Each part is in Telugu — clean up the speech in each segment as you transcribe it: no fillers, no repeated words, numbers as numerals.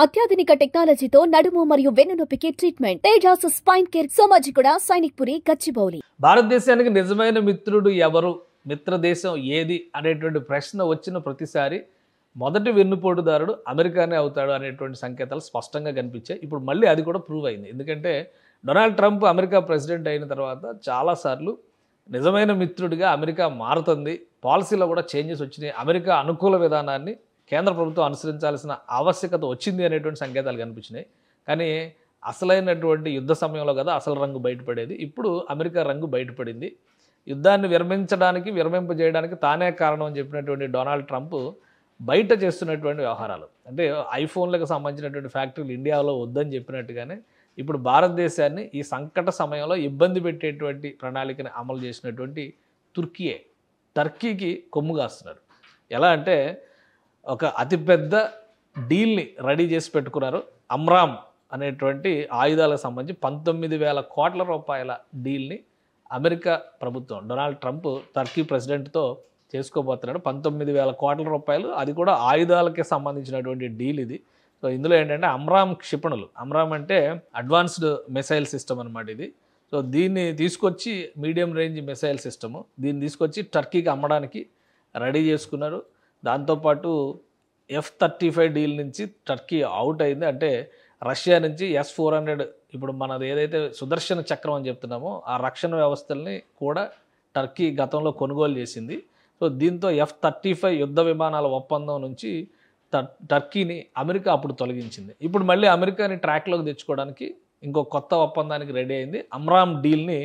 అత్యాధునిక టెక్నాలజీతో నడుము మరియు వెన్నునొప్పికి treatment. Tejas spine care, Somajiguda, Sainikpuri, Gachibowli. భారతదేశానికి నిజమైన మిత్రుడు ఎవరు, మిత్ర దేశం ఏది అనేటువంటి ప్రశ్న వచ్చిన ప్రతిసారి మొదటి వెన్నుపోటుదారుడు అమెరికానే అవుతాడు అనేటువంటి సంకేతాలు స్పష్టంగా కనిపించాయి. ఇప్పుడు మళ్ళీ అది కూడా ప్రూవ్ అయింది. ఎందుకంటే డొనాల్డ్ ట్రంప్ అమెరికా ప్రెసిడెంట్ అయిన తర్వాత చాలాసార్లు నిజమైన మిత్రుడిగా అమెరికా మారుతుంది, పాలసీలో కూడా చేంజెస్ వచ్చినాయి, అమెరికా అనుకూల విధానాన్ని కేంద్ర ప్రభుత్వం అనుసరించాల్సిన ఆవశ్యకత వచ్చింది అనేటువంటి సంకేతాలు కనిపించినాయి. కానీ అసలైనటువంటి యుద్ధ సమయంలో కదా అసలు రంగు బయటపడేది. ఇప్పుడు అమెరికా రంగు బయటపడింది. యుద్ధాన్ని విరమింపజేయడానికి తానే కారణం అని చెప్పినటువంటి డొనాల్డ్ ట్రంప్ బయట చేస్తున్నటువంటి వ్యవహారాలు, అంటే ఐఫోన్లకు సంబంధించినటువంటి ఫ్యాక్టరీలు ఇండియాలో వద్దని చెప్పినట్టుగానే ఇప్పుడు భారతదేశాన్ని ఈ సంకట సమయంలో ఇబ్బంది పెట్టేటువంటి ప్రణాళికని అమలు చేసినటువంటి టర్కీకి కొమ్ము కాస్తున్నారు. ఎలా అంటే ఒక అతిపెద్ద డీల్ని రెడీ చేసి పెట్టుకున్నారు. అమ్రామ్ అనేటువంటి ఆయుధాలకు సంబంధించి 19,000 కోట్ల రూపాయల డీల్ని అమెరికా ప్రభుత్వం డొనాల్డ్ ట్రంప్ టర్కీ ప్రెసిడెంట్తో చేసుకోబోతున్నాడు. 19,000 కోట్ల రూపాయలు, అది కూడా ఆయుధాలకే సంబంధించినటువంటి డీల్ ఇది. సో ఇందులో ఏంటంటే అమ్రామ్ క్షిపణులు, అమ్రామ్ అంటే అడ్వాన్స్డ్ మిసైల్ సిస్టమ్ అనమాట ఇది. సో దీన్ని తీసుకొచ్చి మీడియం రేంజ్ మిసైల్ సిస్టము, దీన్ని తీసుకొచ్చి టర్కీకి అమ్మడానికి రెడీ చేసుకున్నారు. దాంతోపాటు F-35 డీల్ నుంచి టర్కీ అవుట్ అయింది. అంటే రష్యా నుంచి S-400, ఇప్పుడు మనది ఏదైతే సుదర్శన చక్రం అని చెప్తున్నామో ఆ రక్షణ వ్యవస్థల్ని కూడా టర్కీ గతంలో కొనుగోలు చేసింది. సో దీంతో F-35 యుద్ధ విమానాల ఒప్పందం నుంచి టర్కీని అమెరికా అప్పుడు తొలగించింది. ఇప్పుడు మళ్ళీ అమెరికాని ట్రాక్లోకి తెచ్చుకోవడానికి ఇంకో కొత్త ఒప్పందానికి రెడీ అయింది. అమ్రామ్ డీల్ని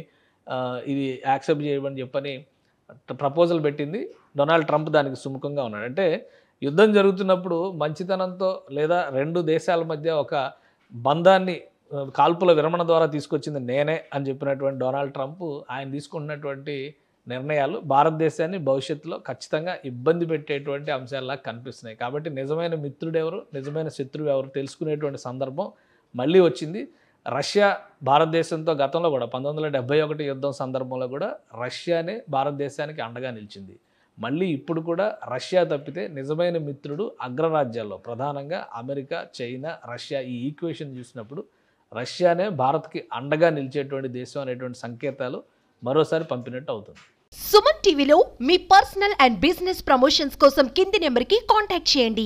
ఇది యాక్సెప్ట్ చేయమని చెప్పని ప్రపోజల్ పెట్టింది. డొనాల్డ్ ట్రంప్ దానికి సుముఖంగా ఉన్నాడు. అంటే యుద్ధం జరుగుతున్నప్పుడు మంచితనంతో లేదా రెండు దేశాల మధ్య ఒక బంధాన్ని కాల్పుల విరమణ ద్వారా తీసుకొచ్చింది నేనే అని చెప్పినటువంటి డొనాల్డ్ ట్రంప్ ఆయన తీసుకున్నటువంటి నిర్ణయాలు భారతదేశాన్ని భవిష్యత్తులో ఖచ్చితంగా ఇబ్బంది పెట్టేటువంటి అంశాల్లా కనిపిస్తున్నాయి. కాబట్టి నిజమైన మిత్రుడు ఎవరు, నిజమైన శత్రువు ఎవరు తెలుసుకునేటువంటి సందర్భం మళ్ళీ వచ్చింది. రష్యా భారతదేశంతో గతంలో కూడా 1971 యుద్ధం సందర్భంలో కూడా రష్యానే భారతదేశానికి అండగా నిలిచింది. మళ్ళీ ఇప్పుడు కూడా రష్యా తప్పితే నిజమైన మిత్రుడు అగ్రరాజ్యాల్లో ప్రధానంగా అమెరికా, చైనా, రష్యా ఈ ఈక్వేషన్ చూసినప్పుడు రష్యానే భారత్కి అండగా నిలిచేటువంటి దేశం అనేటువంటి సంకేతాలు మరోసారి పంపినట్టు అవుతుంది. సుమన్ టీవీలో మీ పర్సనల్ అండ్ బిజినెస్ ప్రమోషన్స్ కోసం కింది నెంబర్కి కాంటాక్ట్ చేయండి.